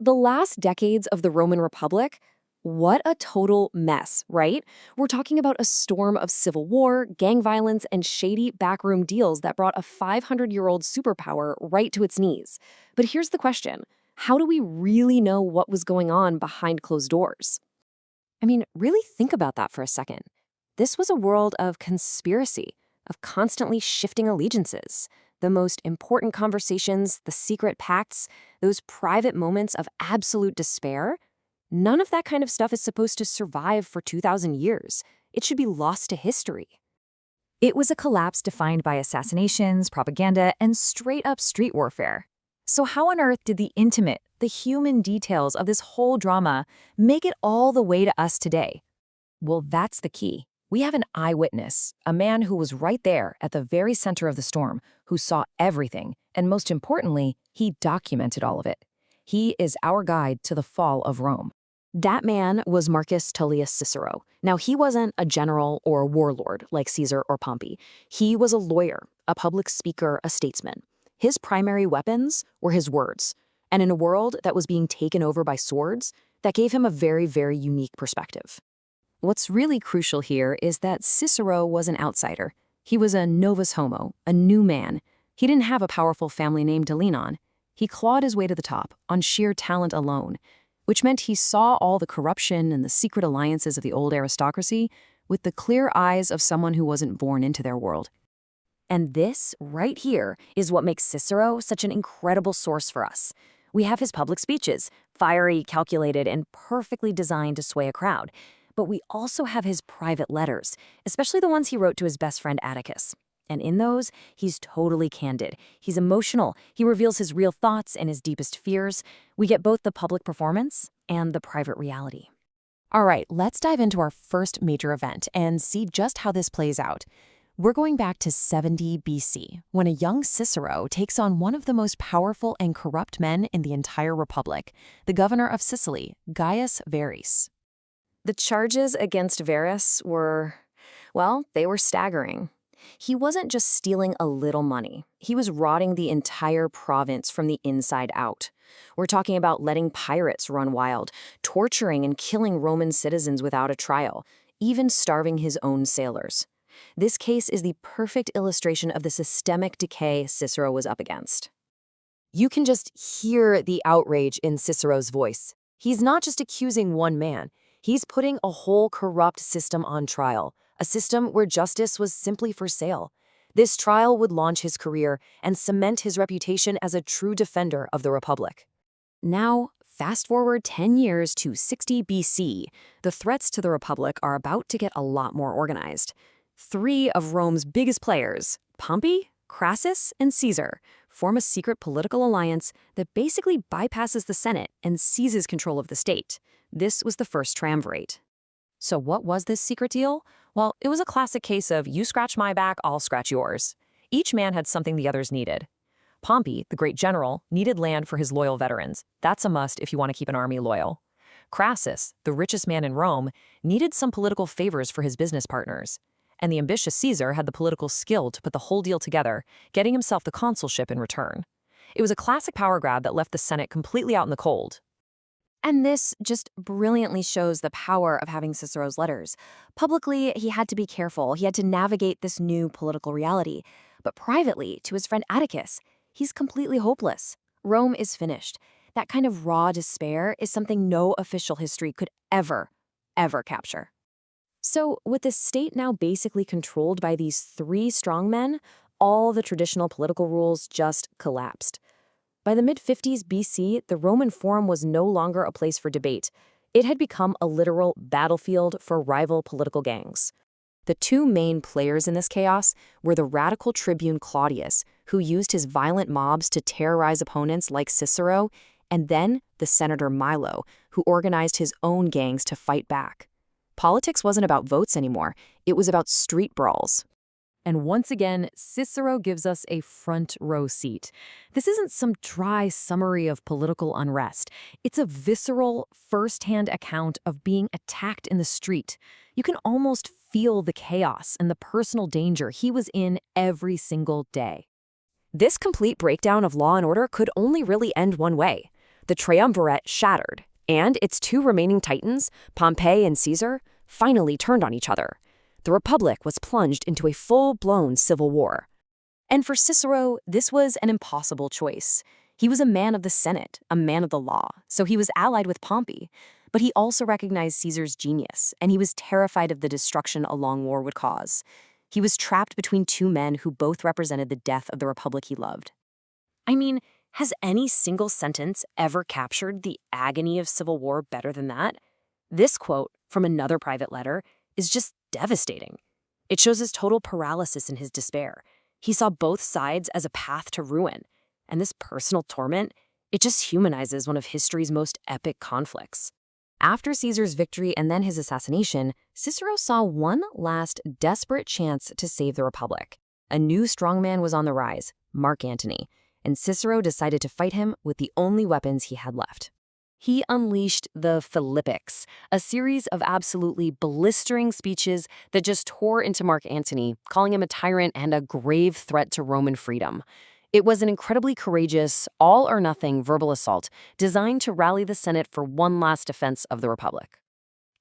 The last decades of the Roman Republic, what a total mess, right? We're talking about a storm of civil war, gang violence, and shady backroom deals that brought a 500-year-old superpower right to its knees. But here's the question. How do we really know what was going on behind closed doors? I mean, really think about that for a second. This was a world of conspiracy, of constantly shifting allegiances. The most important conversations, the secret pacts, those private moments of absolute despair, none of that kind of stuff is supposed to survive for 2,000 years. It should be lost to history. It was a collapse defined by assassinations, propaganda, and straight-up street warfare. So how on earth did the intimate, the human details of this whole drama make it all the way to us today? Well, that's the key. We have an eyewitness, a man who was right there at the very center of the storm, who saw everything, and most importantly, he documented all of it. He is our guide to the fall of Rome. That man was Marcus Tullius Cicero. Now, he wasn't a general or a warlord like Caesar or Pompey. He was a lawyer, a public speaker, a statesman. His primary weapons were his words. And in a world that was being taken over by swords, that gave him a very, very unique perspective. What's really crucial here is that Cicero was an outsider. He was a novus homo, a new man. He didn't have a powerful family name to lean on. He clawed his way to the top on sheer talent alone, which meant he saw all the corruption and the secret alliances of the old aristocracy with the clear eyes of someone who wasn't born into their world. And this, right here, is what makes Cicero such an incredible source for us. We have his public speeches, fiery, calculated, and perfectly designed to sway a crowd. But we also have his private letters, especially the ones he wrote to his best friend Atticus. And in those, he's totally candid. He's emotional. He reveals his real thoughts and his deepest fears. We get both the public performance and the private reality. All right, let's dive into our first major event and see just how this plays out. We're going back to 70 BC, when a young Cicero takes on one of the most powerful and corrupt men in the entire Republic, the governor of Sicily, Gaius Verres. The charges against Verres were, well, they were staggering. He wasn't just stealing a little money. He was rotting the entire province from the inside out. We're talking about letting pirates run wild, torturing and killing Roman citizens without a trial, even starving his own sailors. This case is the perfect illustration of the systemic decay Cicero was up against. You can just hear the outrage in Cicero's voice. He's not just accusing one man. He's putting a whole corrupt system on trial, a system where justice was simply for sale. This trial would launch his career and cement his reputation as a true defender of the Republic. Now, fast forward 10 years to 60 BC, the threats to the Republic are about to get a lot more organized. 3 of Rome's biggest players, Pompey, Crassus, and Caesar, form a secret political alliance that basically bypasses the Senate and seizes control of the state. This was the first triumvirate. So what was this secret deal? Well, it was a classic case of you scratch my back, I'll scratch yours. Each man had something the others needed. Pompey, the great general, needed land for his loyal veterans. That's a must if you want to keep an army loyal. Crassus, the richest man in Rome, needed some political favors for his business partners. And the ambitious Caesar had the political skill to put the whole deal together, getting himself the consulship in return. It was a classic power grab that left the Senate completely out in the cold. And this just brilliantly shows the power of having Cicero's letters. Publicly, he had to be careful. He had to navigate this new political reality. But privately, to his friend Atticus, he's completely hopeless. Rome is finished. That kind of raw despair is something no official history could ever capture. So, with the state now basically controlled by these 3 strongmen, all the traditional political rules just collapsed. By the mid-50s BC, the Roman Forum was no longer a place for debate. It had become a literal battlefield for rival political gangs. The 2 main players in this chaos were the radical tribune Claudius, who used his violent mobs to terrorize opponents like Cicero, and then the senator Milo, who organized his own gangs to fight back. Politics wasn't about votes anymore. It was about street brawls. And once again, Cicero gives us a front row seat. This isn't some dry summary of political unrest. It's a visceral, first-hand account of being attacked in the street. You can almost feel the chaos and the personal danger he was in every single day. This complete breakdown of law and order could only really end one way. The triumvirate shattered, and its two remaining titans, Pompey and Caesar, finally turned on each other. The Republic was plunged into a full-blown civil war. And for Cicero, this was an impossible choice. He was a man of the Senate, a man of the law, so he was allied with Pompey. But he also recognized Caesar's genius, and he was terrified of the destruction a long war would cause. He was trapped between two men who both represented the death of the republic he loved. I mean, has any single sentence ever captured the agony of civil war better than that? This quote from another private letter is just devastating. It shows his total paralysis in his despair. He saw both sides as a path to ruin, and this personal torment, it just humanizes one of history's most epic conflicts. After Caesar's victory and then his assassination, Cicero saw one last desperate chance to save the Republic. A new strongman was on the rise, Mark Antony, and Cicero decided to fight him with the only weapons he had left. He unleashed the Philippics, a series of absolutely blistering speeches that just tore into Mark Antony, calling him a tyrant and a grave threat to Roman freedom. It was an incredibly courageous, all-or-nothing verbal assault designed to rally the Senate for one last defense of the Republic.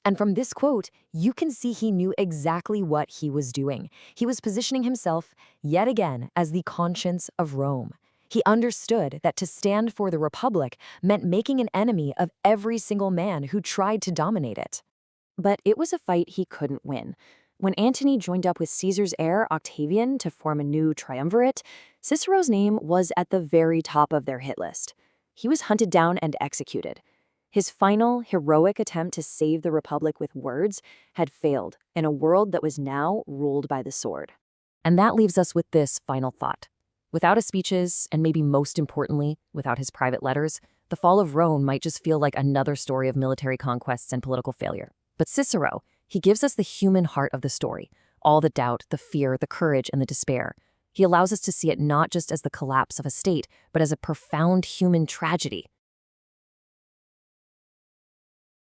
And from this quote, you can see he knew exactly what he was doing. He was positioning himself, yet again, as the conscience of Rome. He understood that to stand for the Republic meant making an enemy of every single man who tried to dominate it. But it was a fight he couldn't win. When Antony joined up with Caesar's heir, Octavian, to form a new triumvirate, Cicero's name was at the very top of their hit list. He was hunted down and executed. His final, heroic attempt to save the Republic with words had failed in a world that was now ruled by the sword. And that leaves us with this final thought. Without his speeches, and maybe most importantly, without his private letters, the fall of Rome might just feel like another story of military conquests and political failure. But Cicero, he gives us the human heart of the story, all the doubt, the fear, the courage, and the despair. He allows us to see it not just as the collapse of a state, but as a profound human tragedy.